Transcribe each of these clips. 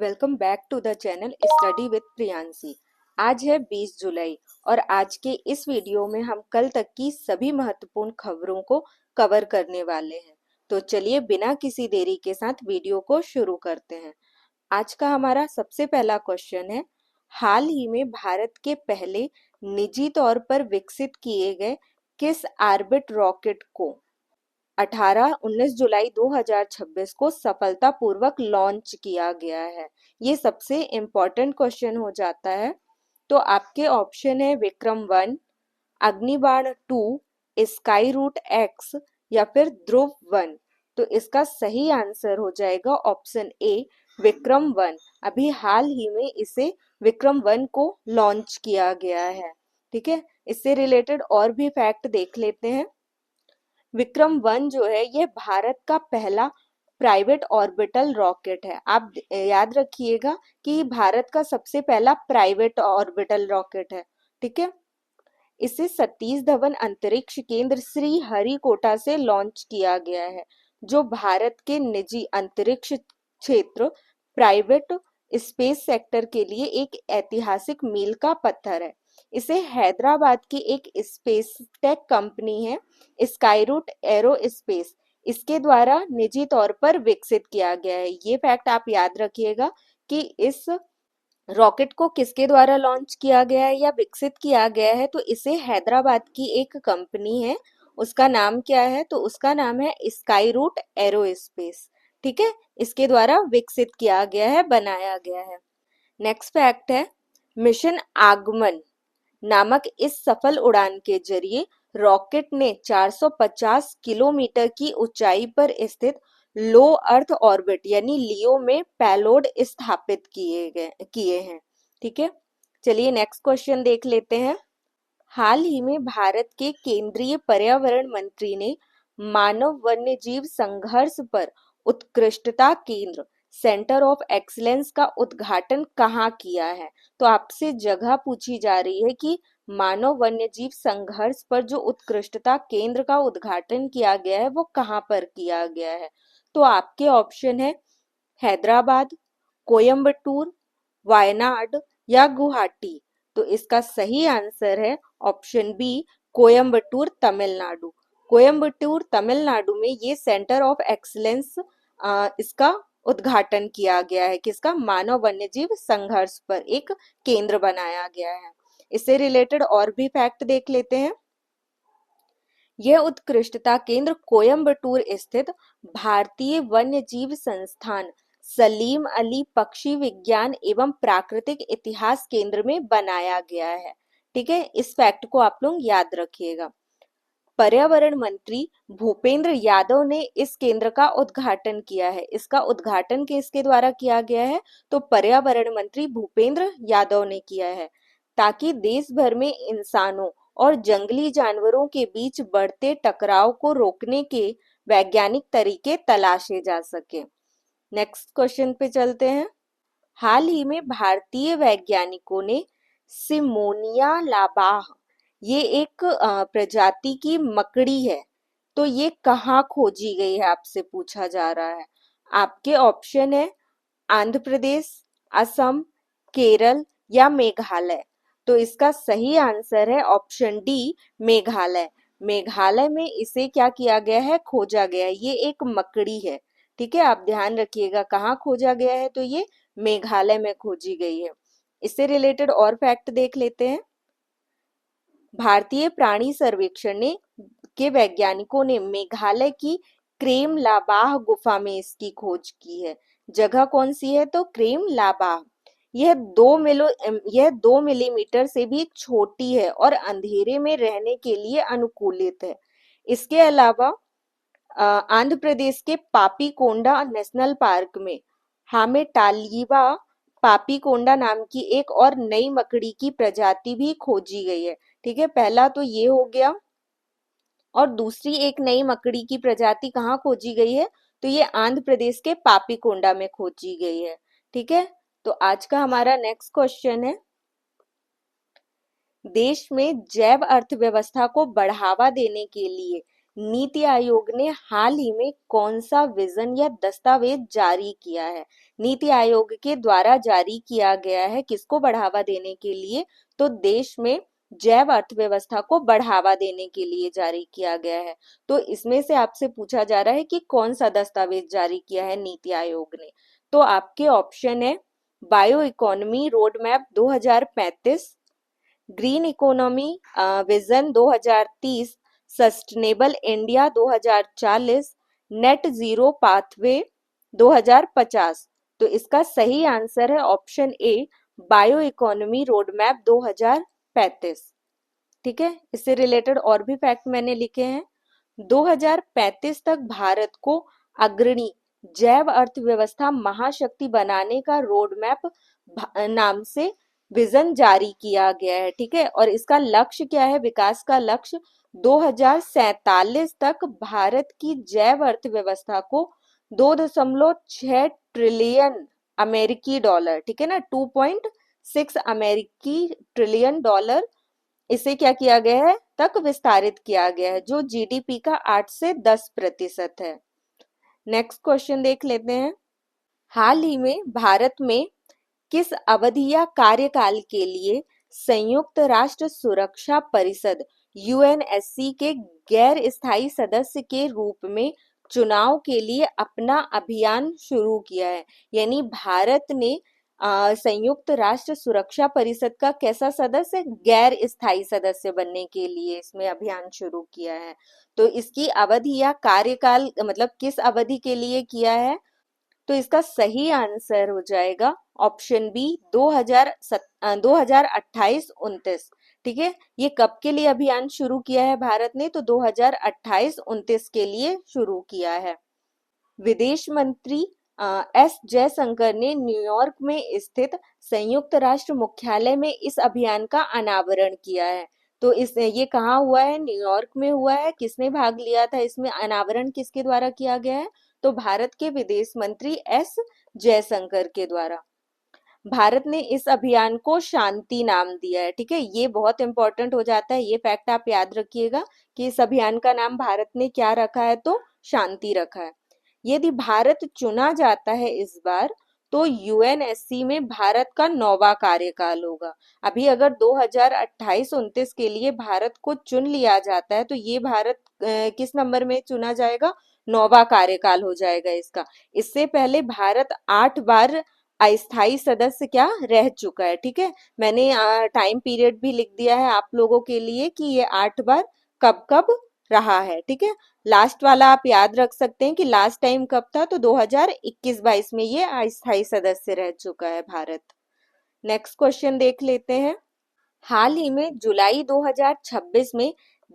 Welcome back to the channel study with Priyanshi. आज है 20 जुलाई और आज के इस वीडियो में हम कल तक की सभी महत्वपूर्ण खबरों को कवर करने वाले हैं। तो चलिए बिना किसी देरी के साथ वीडियो को शुरू करते हैं। आज का हमारा सबसे पहला क्वेश्चन है, हाल ही में भारत के पहले निजी तौर पर विकसित किए गए किस ऑर्बिट रॉकेट को 19 जुलाई 2026 को सफलतापूर्वक लॉन्च किया गया है। ये सबसे इम्पोर्टेंट क्वेश्चन हो जाता है। तो आपके ऑप्शन है विक्रम 1, अग्निबाण 2, स्काई रूट एक्स या फिर ध्रुव 1। तो इसका सही आंसर हो जाएगा ऑप्शन ए, विक्रम 1। अभी हाल ही में इसे विक्रम 1 को लॉन्च किया गया है। ठीक है, इससे रिलेटेड और भी फैक्ट देख लेते हैं। विक्रम 1 जो है ये भारत का पहला प्राइवेट ऑर्बिटल रॉकेट है। आप याद रखिएगा कि भारत का सबसे पहला प्राइवेट ऑर्बिटल रॉकेट है। ठीक है, इसे सतीश धवन अंतरिक्ष केंद्र श्री हरिकोटा से लॉन्च किया गया है, जो भारत के निजी अंतरिक्ष क्षेत्र प्राइवेट स्पेस सेक्टर के लिए एक ऐतिहासिक मील का पत्थर है। इसे हैदराबाद की एक स्पेस टेक कंपनी है स्काईरूट एरोस्पेस, इसके द्वारा निजी तौर पर विकसित किया गया है। ये फैक्ट आप याद रखिएगा कि इस रॉकेट को किसके द्वारा लॉन्च किया गया है या विकसित किया गया है। तो इसे हैदराबाद की एक कंपनी है, उसका नाम क्या है? तो उसका नाम है स्काईरूट एरोस्पेस। ठीक है, इसके द्वारा विकसित किया गया है, बनाया गया है। नेक्स्ट फैक्ट है, मिशन आगमन नामक इस सफल उड़ान के जरिए रॉकेट ने 450 किलोमीटर की ऊंचाई पर स्थित लो अर्थ ऑर्बिट यानी लियो में पेलोड स्थापित किए हैं। ठीक है, चलिए नेक्स्ट क्वेश्चन देख लेते हैं। हाल ही में भारत के केंद्रीय पर्यावरण मंत्री ने मानव वन्यजीव संघर्ष पर उत्कृष्टता केंद्र सेंटर ऑफ एक्सीलेंस का उद्घाटन कहाँ किया है? तो आपसे जगह पूछी जा रही है कि मानव वन्यजीव संघर्ष पर जो उत्कृष्टता केंद्र का उद्घाटन किया गया है वो कहाँ पर किया गया है? तो आपके ऑप्शन है हैदराबाद, कोयम्बटूर, वायनाड या गुवाहाटी। तो इसका सही आंसर है ऑप्शन बी, कोयम्बटूर तमिलनाडु। कोयम्बटूर तमिलनाडु में ये सेंटर ऑफ एक्सीलेंस इसका उद्घाटन किया गया है। किसका? मानव वन्यजीव संघर्ष पर एक केंद्र बनाया गया है। इससे रिलेटेड और भी फैक्ट देख लेते हैं। यह उत्कृष्टता केंद्र कोयम्बटूर स्थित भारतीय वन्यजीव संस्थान सलीम अली पक्षी विज्ञान एवं प्राकृतिक इतिहास केंद्र में बनाया गया है। ठीक है, इस फैक्ट को आप लोग याद रखिएगा। पर्यावरण मंत्री भूपेंद्र यादव ने इस केंद्र का उद्घाटन किया है। इसका उद्घाटन किसके द्वारा किया गया है? तो पर्यावरण मंत्री भूपेंद्र यादव ने किया है, ताकि देश भर में इंसानों और जंगली जानवरों के बीच बढ़ते टकराव को रोकने के वैज्ञानिक तरीके तलाशे जा सके। नेक्स्ट क्वेश्चन पे चलते हैं। हाल ही में भारतीय वैज्ञानिकों ने सिमोनिया लाबाह, ये एक प्रजाति की मकड़ी है, तो ये कहाँ खोजी गई है आपसे पूछा जा रहा है। आपके ऑप्शन है आंध्र प्रदेश, असम, केरल या मेघालय। तो इसका सही आंसर है ऑप्शन डी, मेघालय। मेघालय में इसे क्या किया गया है? खोजा गया है। ये एक मकड़ी है। ठीक है, आप ध्यान रखिएगा कहाँ खोजा गया है, तो ये मेघालय में खोजी गई है। इससे रिलेटेड और फैक्ट देख लेते हैं। भारतीय प्राणी सर्वेक्षण ने के वैज्ञानिकों ने मेघालय की क्रेम लाबाह गुफा में इसकी खोज की है। जगह कौन सी है? तो क्रेम लाबाह। यह 2 मिलीमीटर से भी छोटी है और अंधेरे में रहने के लिए अनुकूलित है। इसके अलावा आंध्र प्रदेश के पापीकोंडा नेशनल पार्क में हामेटालिवा पापीकोंडा नाम की एक और नई मकड़ी की प्रजाति भी खोजी गई है। ठीक है, पहला तो ये हो गया, और दूसरी एक नई मकड़ी की प्रजाति कहाँ खोजी गई है? तो ये आंध्र प्रदेश के पापीकोंडा में खोजी गई है। ठीक है, तो आज का हमारा नेक्स्ट क्वेश्चन है, देश में जैव अर्थव्यवस्था को बढ़ावा देने के लिए नीति आयोग ने हाल ही में कौन सा विजन या दस्तावेज जारी किया है? नीति आयोग के द्वारा जारी किया गया है, किसको बढ़ावा देने के लिए? तो देश में जैव अर्थव्यवस्था को बढ़ावा देने के लिए जारी किया गया है। तो इसमें से आपसे पूछा जा रहा है कि कौन सा दस्तावेज जारी किया है नीति आयोग ने? तो आपके ऑप्शन है bio economy road map 2035, green economy vision 2030, sustainable India 2040, net zero pathway 2050। तो इसका सही आंसर है option A, bio economy road map 2035। ठीक है, इससे रिलेटेड और भी फैक्ट मैंने लिखे हैं। 2035 तक भारत को अग्रणी जैव अर्थव्यवस्था महाशक्ति बनाने का रोड मैप नाम से विजन जारी किया गया है। ठीक है, और इसका लक्ष्य क्या है? विकास का लक्ष्य 2047 तक भारत की जैव अर्थव्यवस्था को 2.6 ट्रिलियन अमेरिकी डॉलर, ठीक है ना, 2.6 अमेरिकी ट्रिलियन डॉलर, इसे क्या किया गया है? तक विस्तारित किया गया है, जो जीडीपी का 8 से 10% है। नेक्स्ट क्वेश्चन देख लेते हैं। हाल ही में भारत में किस अवधि या कार्यकाल के लिए संयुक्त राष्ट्र सुरक्षा परिषद यूएनएससी के गैर स्थायी सदस्य के रूप में चुनाव के लिए अपना अभियान शुरू किया है? यानी भारत ने संयुक्त राष्ट्र सुरक्षा परिषद का कैसा सदस्य? गैर स्थायी सदस्य बनने के लिए इसमें अभियान शुरू किया है। तो इसकी अवधि या कार्यकाल मतलब किस अवधि के लिए किया है? तो इसका सही आंसर हो जाएगा ऑप्शन बी, 2028-29। ठीक है, ये कब के लिए अभियान शुरू किया है भारत ने? तो 2028-29 के लिए शुरू किया है। विदेश मंत्री एस जयशंकर ने न्यूयॉर्क में स्थित संयुक्त राष्ट्र मुख्यालय में इस अभियान का अनावरण किया है। तो ये कहाँ हुआ है? न्यूयॉर्क में हुआ है। किसने भाग लिया था इसमें? अनावरण किसके द्वारा किया गया है? तो भारत के विदेश मंत्री एस जयशंकर के द्वारा। भारत ने इस अभियान को शांति नाम दिया है। ठीक है, ये बहुत इंपॉर्टेंट हो जाता है, ये फैक्ट आप याद रखिएगा कि इस अभियान का नाम भारत ने क्या रखा है? तो शांति रखा है। यदि भारत चुना जाता है इस बार, तो यूएनएससी में भारत का 9वां कार्यकाल होगा। अभी अगर 2028-29 के लिए भारत को चुन लिया जाता है, तो ये भारत किस नंबर में चुना जाएगा? 9वां कार्यकाल हो जाएगा इसका। इससे पहले भारत 8 बार अस्थायी सदस्य क्या रह चुका है। ठीक है, मैंने टाइम पीरियड भी लिख दिया है आप लोगों के लिए कि ये 8 बार कब कब रहा है। ठीक है, लास्ट वाला आप याद रख सकते हैं कि लास्ट टाइम कब था? तो 2021-22 में ये अस्थायी सदस्य रह चुका है भारत। नेक्स्ट क्वेश्चन देख लेते हैं। हाल ही में जुलाई 2026 में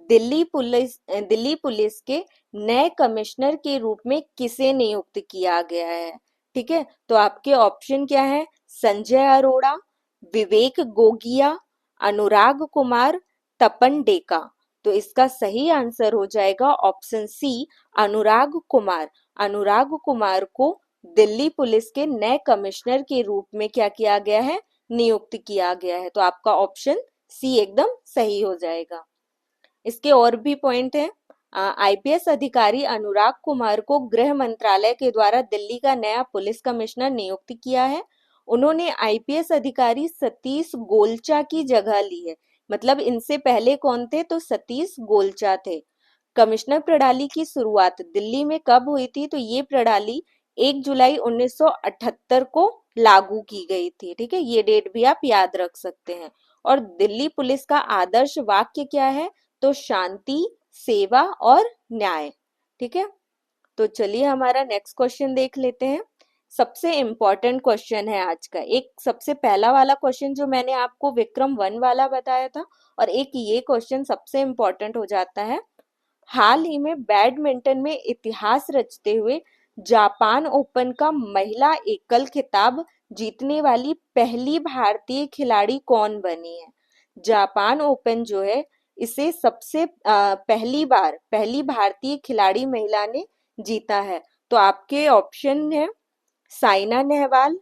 दिल्ली पुलिस के नए कमिश्नर के रूप में किसे नियुक्त किया गया है? ठीक है, तो आपके ऑप्शन क्या है? संजय अरोड़ा, विवेक गोगिया, अनुराग कुमार, तपन डेका। तो इसका सही आंसर हो जाएगा ऑप्शन सी, अनुराग कुमार। अनुराग कुमार को दिल्ली पुलिस के नए कमिश्नर के रूप में क्या किया गया है? नियुक्त किया गया है। तो आपका ऑप्शन सी एकदम सही हो जाएगा। इसके और भी पॉइंट हैं। आईपीएस अधिकारी अनुराग कुमार को गृह मंत्रालय के द्वारा दिल्ली का नया पुलिस कमिश्नर नियुक्त किया है। उन्होंने आईपीएस अधिकारी सतीश गोलचा की जगह ली है। मतलब इनसे पहले कौन थे? तो सतीश गोलचा थे। कमिश्नर प्रणाली की शुरुआत दिल्ली में कब हुई थी? तो ये प्रणाली 1 जुलाई 1978 को लागू की गई थी। ठीक है, ये डेट भी आप याद रख सकते हैं। और दिल्ली पुलिस का आदर्श वाक्य क्या है? तो शांति, सेवा और न्याय। ठीक है, तो चलिए हमारा नेक्स्ट क्वेश्चन देख लेते हैं। सबसे इंपॉर्टेंट क्वेश्चन है आज का। एक सबसे पहला वाला क्वेश्चन जो मैंने आपको विक्रम 1 वाला बताया था, और एक ये क्वेश्चन सबसे इंपॉर्टेंट हो जाता है। हाल ही में बैडमिंटन में इतिहास रचते हुए जापान ओपन का महिला एकल खिताब जीतने वाली पहली भारतीय खिलाड़ी कौन बनी है? जापान ओपन जो है, इसे सबसे पहली भारतीय खिलाड़ी महिला ने जीता है। तो आपके ऑप्शन है साइना नेहवाल,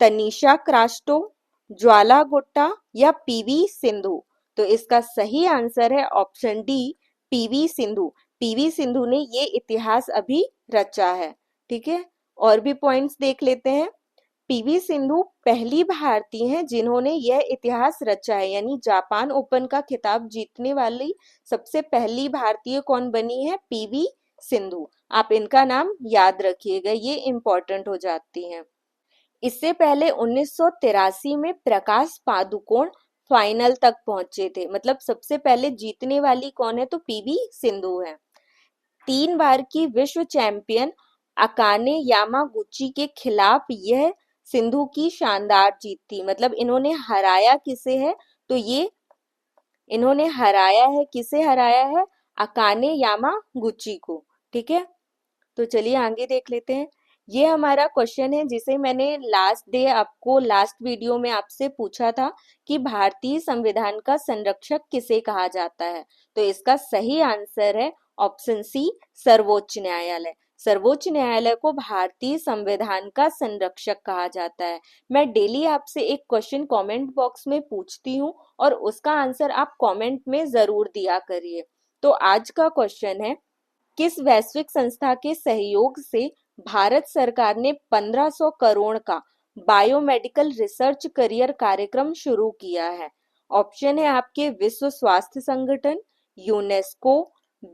तनीषा क्रास्टो, ज्वाला गुट्टा या पीवी सिंधु। तो इसका सही आंसर है option D, PV Sindhu. PV Sindhu ने ये इतिहास अभी रचा है। ठीक है, और भी पॉइंट्स देख लेते हैं। पीवी सिंधु पहली भारतीय हैं जिन्होंने यह इतिहास रचा है, यानी जापान ओपन का खिताब जीतने वाली सबसे पहली भारतीय कौन बनी है? पीवी सिंधु। आप इनका नाम याद रखिएगा, ये इंपॉर्टेंट हो जाती हैं। इससे पहले 1983 में प्रकाश पादुकोण फाइनल तक पहुंचे थे, मतलब सबसे पहले जीतने वाली कौन है? तो पीवी सिंधु है। 3 बार की विश्व चैंपियन अकाने यामागुची के खिलाफ यह सिंधु की शानदार जीत थी, मतलब इन्होंने हराया किसे है? तो ये इन्होंने हराया है, किसे हराया है? अकाने यामागुची को। ठीक है, तो चलिए आगे देख लेते हैं। ये हमारा क्वेश्चन है जिसे मैंने लास्ट वीडियो में आपसे पूछा था कि भारतीय संविधान का संरक्षक किसे कहा जाता है। तो इसका सही आंसर है ऑप्शन सी, सर्वोच्च न्यायालय। सर्वोच्च न्यायालय को भारतीय संविधान का संरक्षक कहा जाता है। मैं डेली आपसे एक क्वेश्चन कमेंट बॉक्स में पूछती हूँ और उसका आंसर आप कमेंट में जरूर दिया करिए। तो आज का क्वेश्चन है, किस वैश्विक संस्था के सहयोग से भारत सरकार ने 1500 करोड़ का बायोमेडिकल रिसर्च करियर कार्यक्रम शुरू किया है? ऑप्शन है आपके विश्व स्वास्थ्य संगठन, UNESCO,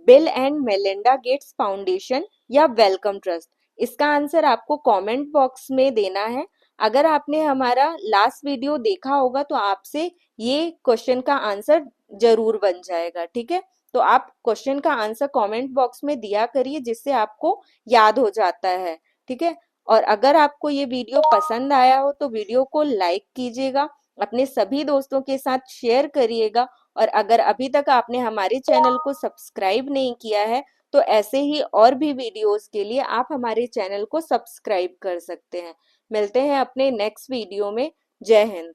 bill and Melinda Gates foundation या वेलकम ट्रस्ट। इसका आंसर आपको कमेंट बॉक्स में देना है। अगर आपने हमारा लास्ट वीडियो देखा होगा तो आपसे ये क्वेश्चन का आंसर जरूर बन जाएगा। ठीक है, तो आप क्वेश्चन का आंसर कमेंट बॉक्स में दिया करिए, जिससे आपको याद हो जाता है। ठीक है, और अगर आपको ये वीडियो पसंद आया हो तो वीडियो को लाइक कीजिएगा, अपने सभी दोस्तों के साथ शेयर करिएगा, और अगर अभी तक आपने हमारे चैनल को सब्सक्राइब नहीं किया है तो ऐसे ही और भी वीडियोस के लिए आप हमारे चैनल को सब्सक्राइब कर सकते हैं। मिलते हैं अपने नेक्स्ट वीडियो में। जय हिंद।